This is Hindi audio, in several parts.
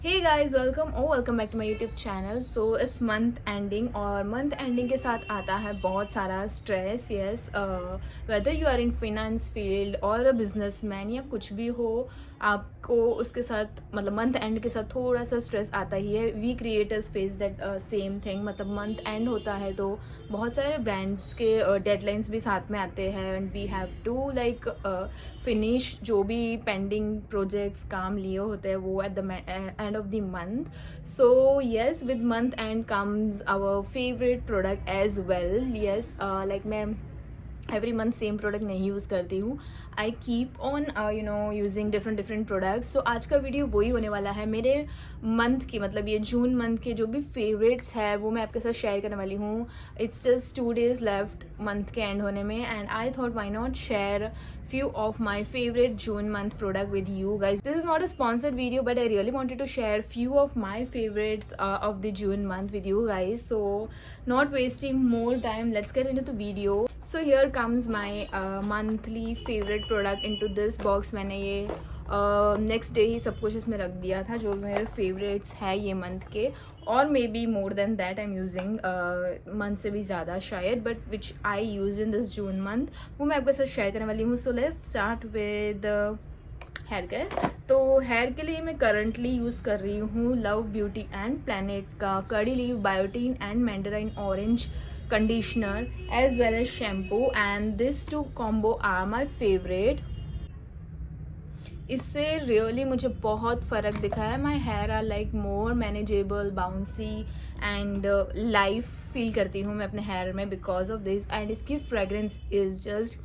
Hey guys, welcome back to my YouTube channel. So it's month ending और मंथ एंडिंग के साथ आता है बहुत सारा stress. Yes, whether you are in finance field और अ बिजनेसमैन या कुछ भी हो, आपको उसके साथ मतलब मंथ एंड के साथ थोड़ा सा स्ट्रेस आता ही है। We creators face that same thing. मतलब मंथ एंड होता है तो बहुत सारे ब्रांड्स के डेडलाइंस भी साथ में आते हैं and we have to like finish जो भी पेंडिंग प्रोजेक्ट्स काम लिए होते हैं वो at the end of the month. So yes, with month end comes our favorite product as well. Yes, like मैं एवरी मंथ सेम प्रोडक्ट नहीं यूज़ करती हूँ। I keep on using different products. So आज का वीडियो वही होने वाला है। मेरे मंथ की मतलब ये जून मंथ के जो भी फेवरेट्स है वो मैं आपके साथ शेयर करने वाली हूँ। It's just 2 days left month के एंड होने में and I thought why not share few of my favorite June month product with you guys. This is not a sponsored video, but I really wanted to share few of my favorites of the June month with you guys. So not wasting more time, let's get into the video. So here comes my monthly favorite product into this box. मैंने ये नेक्स्ट डे ही सब कुछ इसमें रख दिया था जो मेरे फेवरेट्स है ये मंथ के, और maybe more than that I am using month से भी ज़्यादा शायद, but which I use in this June month वो मैं आपके साथ शेयर करने वाली हूँ। So let's start with hair care. तो हेयर के लिए मैं करंटली यूज़ कर रही हूँ लव ब्यूटी एंड प्लैनेट का curry leaf biotin and mandarin orange conditioner as well as shampoo, and this two combo are my favourite. इससे रियली मुझे बहुत फ़र्क दिखा है। My hair are like more manageable, bouncy and life फील करती हूँ मैं अपने हेयर में बिकॉज ऑफ दिस। एंड इसकी फ्रेगरेंस इज़ जस्ट,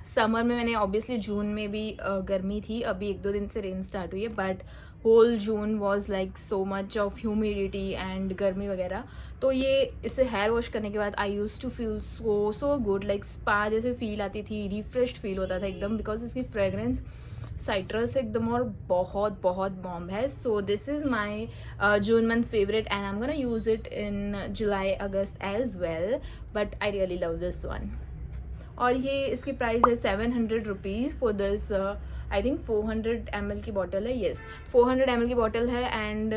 समर में मैंने ऑब्वियसली जून में भी गर्मी थी, अभी 1-2 दिन से रेन स्टार्ट हुई है, but whole June was like so much of humidity and गर्मी वगैरह। तो ये इसे हेयर वॉश करने के बाद I used to feel so good, like spa जैसे फील आती थी, रिफ्रेश्ड फील होता था एकदम बिकॉज इसकी फ्रेगरेंस साइट्रस एकदम और बहुत बहुत बॉम्ब है। So this is my June month favourite and I am gonna use it in July August as well, but I really love this one. और ये इसकी प्राइस है 700 rupees for this. I think 400 ml की बॉटल है। येस, 400 ml की बॉटल है एंड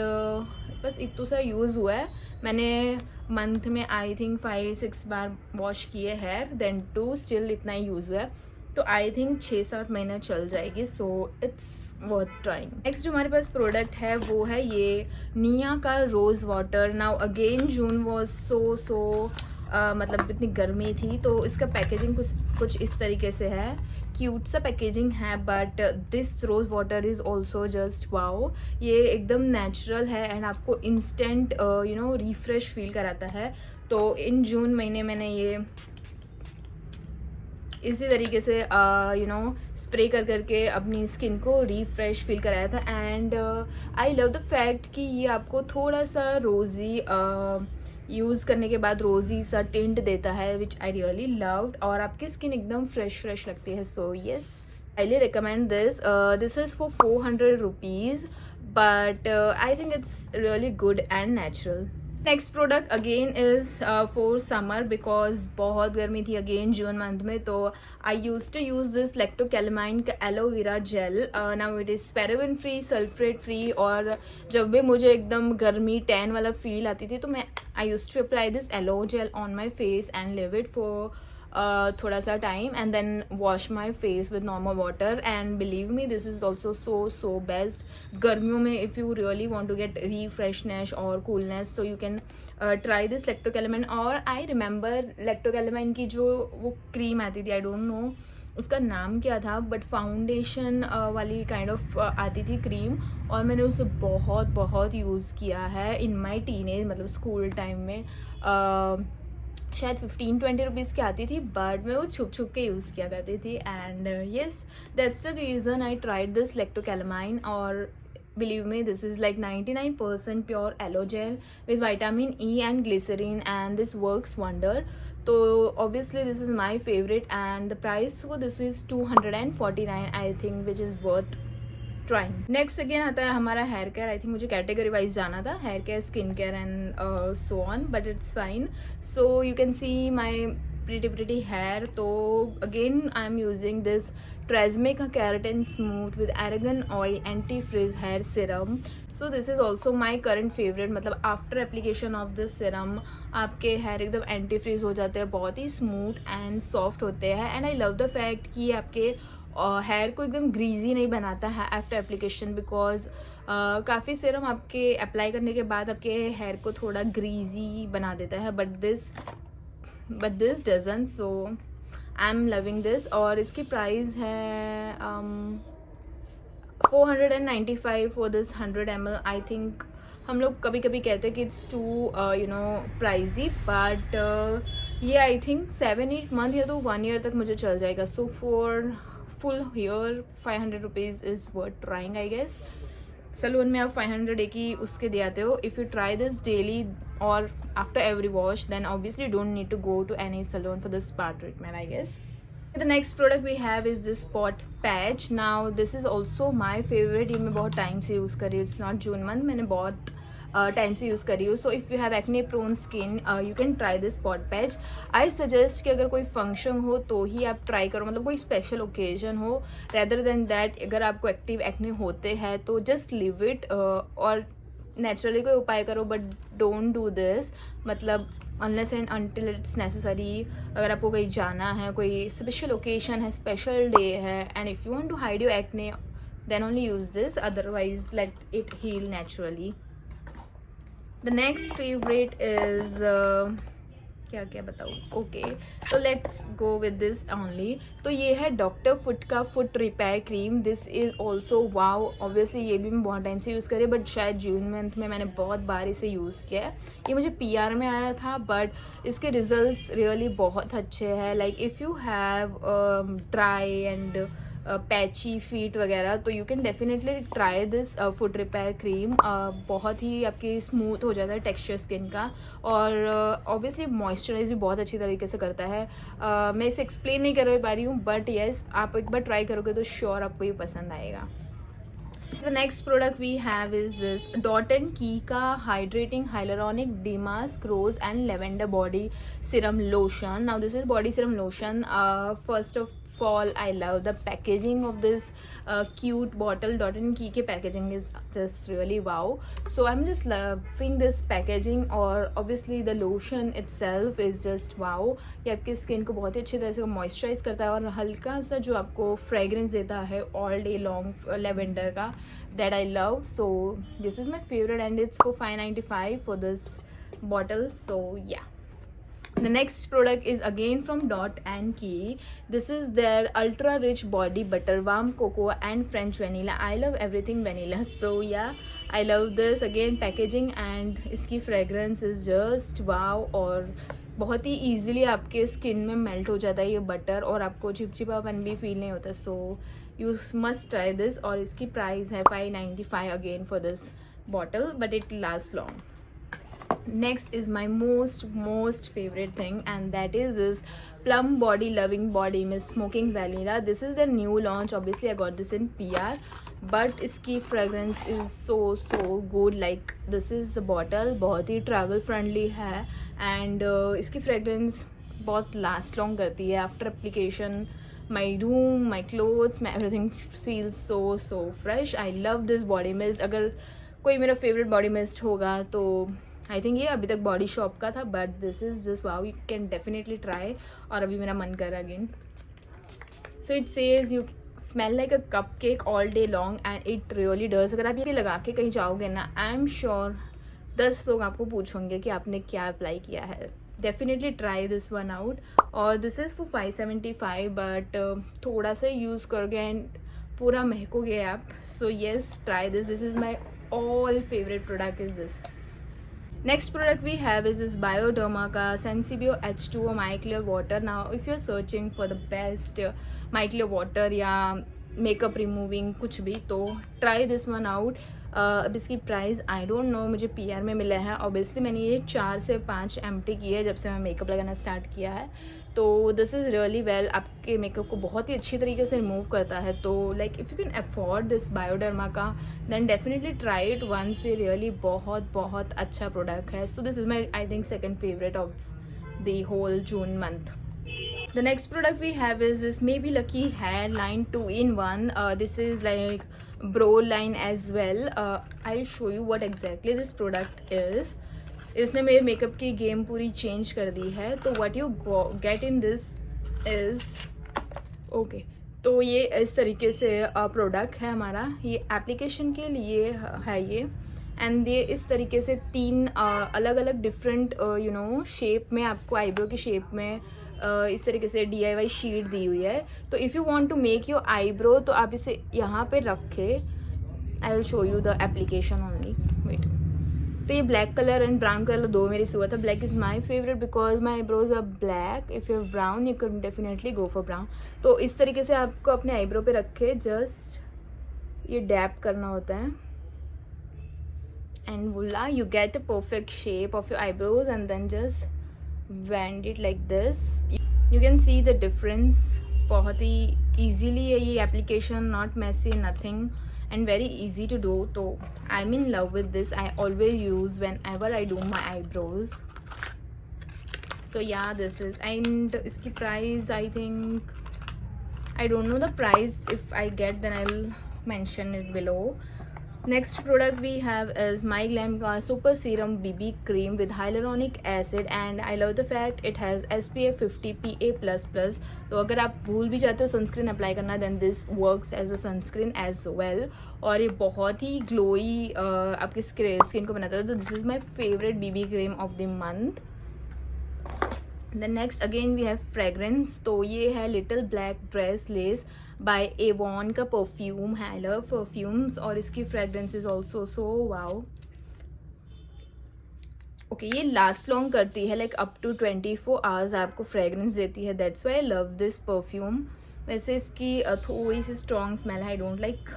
बस इतना सा यूज़ हुआ है। मैंने मंथ में आई थिंक 5-6 बार वॉश किए हेयर, देन टू स्टिल इतना ही यूज़ हुआ है, तो आई थिंक 6-7 महीने चल जाएगी। So it's worth trying. Next जो हमारे पास प्रोडक्ट है वो है ये निया का rose water. Now again June was so मतलब इतनी गर्मी थी तो इसका पैकेजिंग कुछ इस तरीके से है। क्यूट सा पैकेजिंग है, but this rose water is also just wow. ये एकदम नेचुरल है एंड आपको इंस्टेंट रिफ्रेश फील कराता है। तो इन जून महीने मैंने ये इसी तरीके से स्प्रे करके अपनी स्किन को रिफ्रेश फील कराया था। And I love the fact कि ये आपको थोड़ा सा रोज़ी यूज़ करने के बाद रोज़ी सा टिंट देता है, विच आई रियली लव्ड, और आपकी स्किन एकदम फ्रेश लगती है। So yes, highly recommend this. This is for 400 rupees, but I think it's really good and natural. Next product again is for summer because बहुत गर्मी थी अगेन जून मंथ में, तो I used to use this Lacto Calamine का aloe vera gel. Now it is paraben free, sulphate free, और जब भी मुझे एकदम गर्मी टैन वाला फील आती थी तो मैं I used to apply this aloe gel on my face and leave it for थोड़ा सा time and then wash my face with normal water. And believe me, this is also so best गर्मियों में। If you really want to get refreshness और coolness, so you can try this Lacto Calamine. और आई रिमेंबर लैक्टोकैलामाइन की जो वो क्रीम आती थी, आई डोंट नो उसका नाम क्या था, बट फाउंडेशन वाली काइंड ऑफ आती थी क्रीम, और मैंने उसे बहुत यूज़ किया है इन माई टीनेज, मतलब स्कूल टाइम में। शायद 15-20 रुपीज़ की आती थी, बट मैं वो छुप के यूज़ किया करती थी। And yes, that's the reason I tried this Lacto Calamine. और believe me, this is like 99% pure aloe gel with vitamin E and glycerin, and this works wonder. So obviously this is my favorite, and the price for this is 249 I think, which is worth trying. Next again आता है हमारा हेयर केयर। आई थिंक मुझे कैटेगरी वाइज जाना था, hair care, skin care and so on, but it's fine. So you can see my pretty hair, तो again I'm using this Tresemme का Keratin Smooth with Argan Oil Anti-Frizz Hair Serum. So this is also my current favorite. मतलब after application of this serum आपके hair एकदम anti freeze हो जाते हैं, बहुत ही smooth and soft होते हैं. And I love the fact कि ये आपके हेयर को एकदम ग्रीजी नहीं बनाता है आफ्टर एप्लीकेशन, बिकॉज काफ़ी सीरम आपके अप्लाई करने के बाद आपके हेयर को थोड़ा ग्रीजी बना देता है, but this doesn't. So I am loving this. और इसकी प्राइस है 495 for this 100 ml. I think हम लोग कभी कभी कहते हैं कि इट्स टू प्राइजी, बट ये आई थिंक 7-8 मंथ या तो 1 ईयर तक मुझे चल जाएगा. So for full hair 500 rupees is worth trying I guess. Salon में आप 500 एक ही उसके दे आते हो. If you try this daily और after every wash, then obviously don't need to go to any salon for the spa treatment, I guess. The next product we have is this spot patch. Now this is also my favorite. ये मैं बहुत टाइम से यूज़ कर रही हूँ. It's not June month, मैंने बहुत टाइम से यूज़ करी हूँ. So if you have acne prone skin you can try this spot patch. I suggest कि अगर कोई फंक्शन हो तो ही आप ट्राई करो, मतलब कोई स्पेशल ओकेजन हो. रेदर देन दैट अगर आपको एक्टिव एक्ने होते हैं तो जस्ट लिव इट और नेचुरली कोई उपाय करो, बट डोंट डू दिस. मतलब unless and until it's necessary. अगर आपको कहीं जाना है, कोई स्पेशल ओकेजन है, स्पेशल डे है, and if you want to hide your acne then only use this, otherwise let it heal naturally. The next favorite is क्या क्या बताऊँ. ओके, तो let's go with this only. तो ये है डॉक्टर फुट का foot repair cream. This is also wow. Obviously ये भी मैं बहुत टाइम से यूज़ करी, बट शायद जून मंथ में मैंने बहुत बार इसे यूज़ किया है. ये मुझे PR में आया था, बट इसके रिजल्ट्स रियली बहुत अच्छे हैं. Like if you have dry and patchy feet वगैरह, तो you can definitely try this foot repair cream. बहुत ही आपकी स्मूथ हो जाता है टेक्सचर स्किन का, और ऑब्वियसली मॉइस्चराइज भी बहुत अच्छी तरीके से करता है. मैं इसे एक्सप्लेन नहीं कर पा रही हूँ, बट येस आप एक बार ट्राई करोगे तो श्योर आपको ये पसंद आएगा. The next product we have is this Dot & Key का Hydrating Hyaluronic Damask Rose and Lavender Body Serum Lotion. Now this is body serum lotion. First of all, I love the packaging of this cute bottle. Dot & Key के packaging is just really wow. So I'm just loving this packaging, और obviously the lotion itself is just wow. ये आपकी स्किन को बहुत ही अच्छी तरह से मॉइस्चराइज करता है, और हल्का सा जो आपको फ्रेगरेंस देता है all day long लेवेंडर का, that I love. So this is my favorite, and it's for 595 for this bottle. So yeah. The next product is again from Dot & Key. This is their ultra rich body butter, warm cocoa and French vanilla. I love everything vanilla, so yeah, I love this. Again packaging and इसकी fragrance is just wow, और बहुत ही easily आपके स्किन में मेल्ट हो जाता है ये बटर, और आपको चिपचिपापन भी फील नहीं होता. So you must try this. और इसकी प्राइस है 595 again for this bottle, but it last long. Next is my most favorite thing, and that is this Plum Body Loving Body Mist Smoking Vanilla. This is the new launch. Obviously I got this in PR, but इसकी fragrance is so good. Like this is the bottle बहुत ही travel friendly है, and इसकी fragrance बहुत last long करती है. After application, my room, my clothes, my everything feels so fresh. I love this body mist. अगर कोई मेरा favorite body mist होगा तो आई थिंक ये अभी तक बॉडी शॉप का था, but this is just wow. You can definitely try. और अभी मेरा मन कर रहा again. So it says you smell like a cup cake all day long, and it really does. अगर आप ये लगा के कहीं जाओगे ना, आई एम श्योर 10 लोग आपको पूछेंगे कि आपने क्या अप्लाई किया है. Definitely try this one out. और दिस इज़ फॉर 575, बट थोड़ा सा यूज़ करोगे एंड पूरा महकोगे आप. So yes, try this. This is my all favourite product is this. Next product we have is this Bioderma का Sensibio H2O My Clear Water. Now if you're searching for the best My Clear Water या मेकअप रिमूविंग कुछ भी, तो ट्राई दिस वन आउट. अब इसकी प्राइस आई डोंट नो, मुझे PR में मिला है. ऑब्वियसली मैंने ये 4 से 5 MT की है जब से मैं मेकअप लगाना स्टार्ट किया है. तो दिस इज़ रियली वेल. आपके मेकअप को बहुत ही अच्छी तरीके से रिमूव करता है. तो like if you can afford this Bioderma का, then definitely try it once. ये रियली बहुत अच्छा प्रोडक्ट है. So this is my I think second favourite of the whole June month. The next product we have is this Maybe Lucky Hair Line 2-in-1. This is like bro line as well. I'll show you what exactly this product is. इसने मेरे मेकअप की गेम पूरी चेंज कर दी है. तो what you get in this is okay तो ये इस तरीके से प्रोडक्ट है हमारा. ये एप्लीकेशन के लिए है ये. एंड ये इस तरीके से 3 अलग अलग डिफरेंट शेप में आपको आईब्रो की शेप में इस तरीके से DIY शीट दी हुई है. तो if you want to make your eyebrow तो आप इसे यहाँ पे रखे. I will show you the application only. Wait. तो ये black colour and brown colour दो मेरे से हुआ था. Black is my favourite because my eyebrows are black. If you have brown you can definitely go for brown. तो इस तरीके से आपको अपने आईब्रो पे रखे जस्ट ये डैप करना होता है. And voila, you get a perfect shape of your eyebrows and then just bend it like this. You can see the difference. बहुत ही easily है ये application, not messy, nothing, and very easy to do. तो I'm in love with this. I always use whenever I do my eyebrows. So yeah, this is, and इसकी price I think I don't know the price. If I get then I'll mention it below. Next product we have is My Glam का Super Serum BB Cream with Hyaluronic Acid and I love the fact it has SPF 50 PA++. तो अगर आप भूल भी जाते हो सनस्क्रीन अप्लाई करना then this works as a sunscreen as well. और ये बहुत ही ग्लोई आपकी स्किन को बनाता है. तो this is my favorite BB cream of the month. Then next again we have fragrance. तो ये है Little Black Dress Lace by Avon का परफ्यूम है. आई लव परफ्यूम्स और इसकी fragrance is also so wow. Okay ये लास्ट लॉन्ग करती है लाइक अप टू 24 आवर्स आपको फ्रेगरेंस देती है. That's why I love this perfume. वैसे इसकी थोड़ी सी स्ट्रॉन्ग स्मेल है. I don't like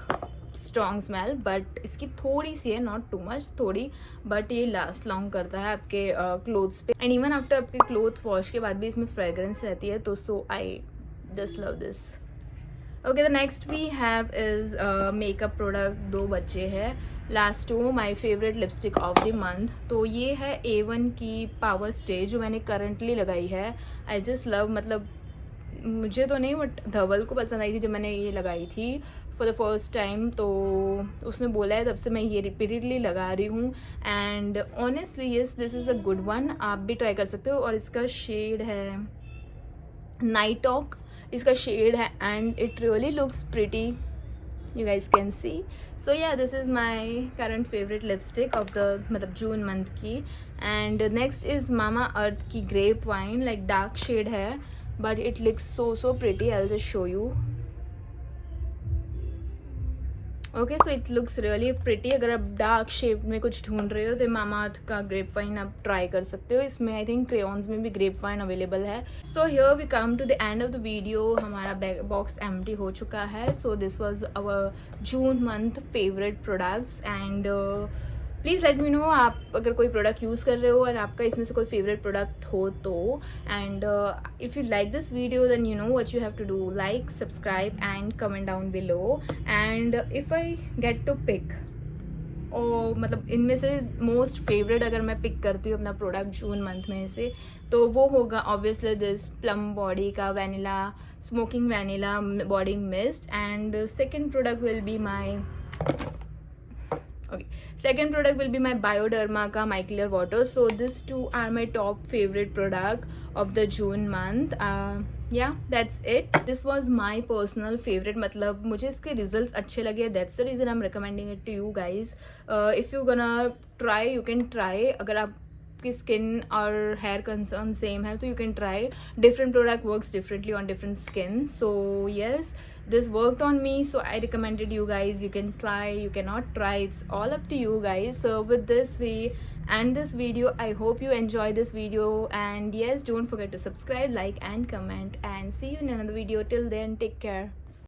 strong smell but इसकी थोड़ी सी है, नॉट टू मच, थोड़ी. बट ये लास्ट लॉन्ग करता है आपके क्लोथ्स पे एंड इवन आफ्टर आपके क्लोथ्स वॉश के बाद भी इसमें फ्रेगरेंस रहती है. तो so I just love this. Okay the next we have is makeup product. 2 बच्चे हैं. Last 2 my favourite lipstick of the month. तो ये है A1 की पावर स्टे जो मैंने करंटली लगाई है. आई जस्ट लव, मतलब मुझे तो नहीं बट धवल को पसंद आई थी जब मैंने ये लगाई थी फॉर द फर्स्ट टाइम. तो उसने बोला है तब से मैं ये रिपीटेडली लगा रही हूँ and honestly yes this is a good one. आप भी ट्राई कर सकते हो. और इसका शेड है नाइट टॉक. इसका शेड है and it really looks pretty. You guys can see. So ya this is my current favourite lipstick of the मतलब जून मंथ की. And next is mama earth की grape wine. Like dark shade है but it looks so pretty. I will just show you. Okay so it looks really pretty. अगर आप डार्क शेप में कुछ ढूंढ रहे हो तो मामा अर्थ का ग्रेप वाइन आप ट्राई कर सकते हो. इसमें आई थिंक क्रेयॉन्स में भी ग्रेप वाइन अवेलेबल है. So here we come to the end of the video. हमारा बॉक्स एम्प्टी हो चुका है. So this was our June month favourite products and please let me know आप अगर कोई प्रोडक्ट यूज़ कर रहे हो और आपका इसमें से कोई फेवरेट प्रोडक्ट हो तो. And if you like this video then you know what you have to do. Like, subscribe and comment down below. And if I get to pick और मतलब इनमें से मोस्ट फेवरेट अगर मैं पिक करती हूँ अपना प्रोडक्ट जून मंथ में से तो वो होगा ऑब्वियसली दिस प्लम बॉडी का vanilla smoking vanilla body mist. And second product will be my second product will be my Bioderma ka micellar water. So these 2 are my top favorite product of the June month. Yeah, that's it. This was my personal favorite. मतलब मुझे इसके results अच्छे लगे. That's the reason I'm recommending it to you guys. If you're gonna try, you can try. अगर आपकी skin और hair concern same है तो you can try. Different product works differently on different skin. So yes, this worked on me, so I recommended you guys. You can try, you cannot try, it's all up to you guys. So with this we end this video. I hope you enjoy this video and yes, don't forget to subscribe, like and comment and see you in another video. Till then, take care.